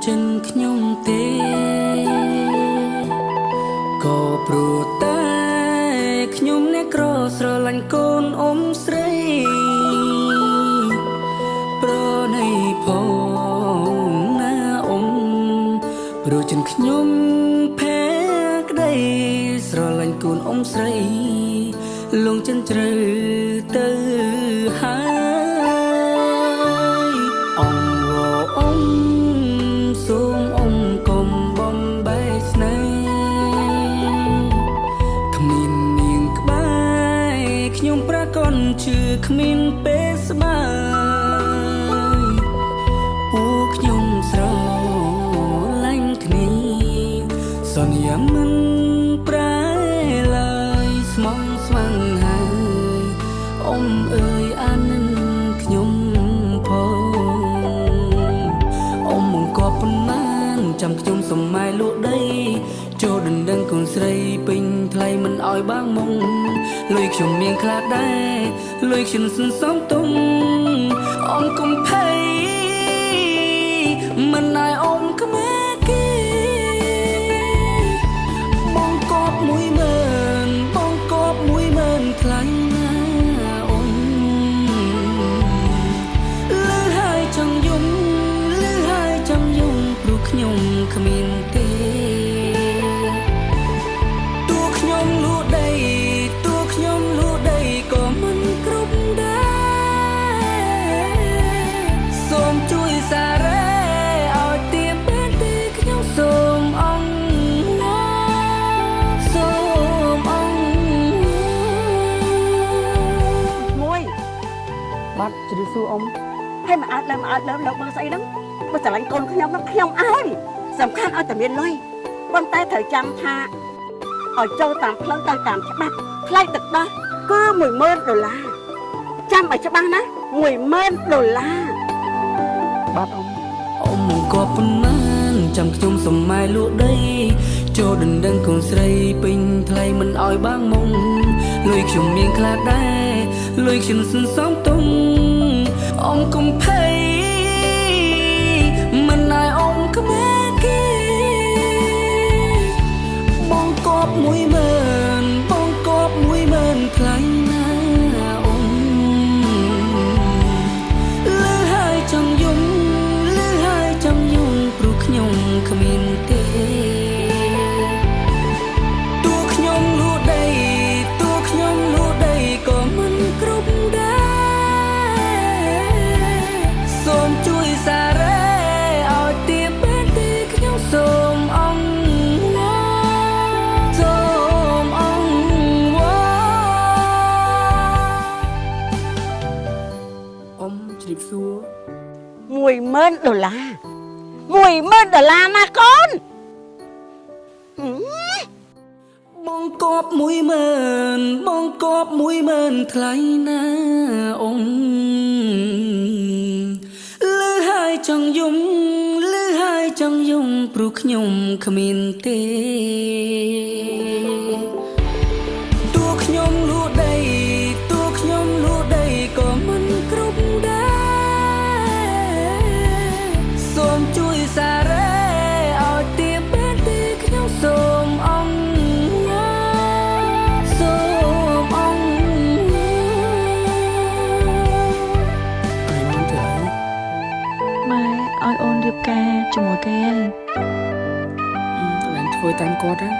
ចិនខ្ញុំទេក៏ព្រោះតែខ្ញុំអ្នកក្រស្រឡាញ់កូនអ៊ំស្រីប្រណីផងណាអ៊ំព្រោះចិនខ្ញុំភែក្តីស្រឡាញ់កូនអ៊ំស្រីលងចិនជ្រៅទៅហើយអ៊ំអ៊ំសូមអ៊ំកុំបំបែកស្នេហ៍គ្មាននាងក្បែរខ្ញុំប្រកនជឿគ្មានពេលស្បើយពួកខ្ញុំស្រឡាញ់គ្នាសន្យាមិនប្រែឡើយស្មងស្វឹងហើយអ៊ំអើយអានិនខ្ញុំផងអ៊ំមកក៏ប៉ុន្មានចាំខ្ញុំសម័យលក់ដីចូលដណ្ដឹងកូនស្រីពេញថ្លៃមិនអោយបាងមុងលុយខ្ញុំមានខ្លះដែរលុយខ្ញុំសន្សំទុំអ៊ំកុំភ័យមិនឲ្យអ៊ំក្មេគេបងកប់10000បងកប់10000ថ្លៃណាអ៊ំលឺហើយចង់យំលឺហើយចង់យំព្រោះខ្ញុំគ្មានទេតួខ្ញុំលូដីតួខ្ញុំលូដីក៏មិនគ្រប់ដែរសូមជួយសារ៉េឲ្យទៀបពេលទីខ្ញុំសូមអង្គសូមអង្គមួយបាត់ជ្រាបសួរអ៊ំហើយមកអើតលើលោកមើលស្អីហ្នឹងបើស្រឡាញ់កូនខ្ញុំហ្នឹងខ្ញុំអើយសំខាន់ឲ្យតែមានលុយប៉ុន្តែត្រូវចាំថាឲ្យចូលតាមផ្លូវទៅតាមច្បាប់ថ្លៃទឹកដោះគឺ$10000ចាំឲ្យច្បាស់ណា$10000បាទអ៊ំអ៊ំមកក៏ប៉ុន្មានចាំខ្ញុំសម័យលក់ដីចូលដណ្ដឹងកូនស្រីពេញថ្លៃមិនអោយបាងមុងលុយខ្ញុំមានខ្លះដែរលុយខ្ញុំសន្សំទុំអ៊ំកុំភ័យមិនឲ្យអ៊ំក្មេគេបងកប់10000បងកប់10000ថ្លៃណាអ៊ំលឺហើយចង់យំលឺហើយចង់យំព្រោះខ្ញុំគ្មានទេតួខ្ញុំលូដីតួខ្ញុំលូដីក៏មិនគ្រប់ដែរសូមជួយសារ៉េឲ្យទៀបពេលទីខ្ញុំសូមអង្គសូមអង្គអ៊ំជ្រាបសួរ$10000$10000ណាកូនបងកប់10000បងកប់10000ថ្លៃណាអ៊ំលឺហើយចង់យំលឺហើយចង់យំព្រោះខ្ញុំគ្មានទេតួខ្ញុំលូដីតួខ្ញុំលូដីក៏មិនគ្រប់ដែរសូមជួយសារ៉េឲ្យទៀបពេលទីខ្ញុំសូមអង្គសូមអង្គអីមិនទៅម៉ែឲ្យអូនរៀបការជាមួយគេហើយឡើងធ្វើតាមគាត់ហ្នឹង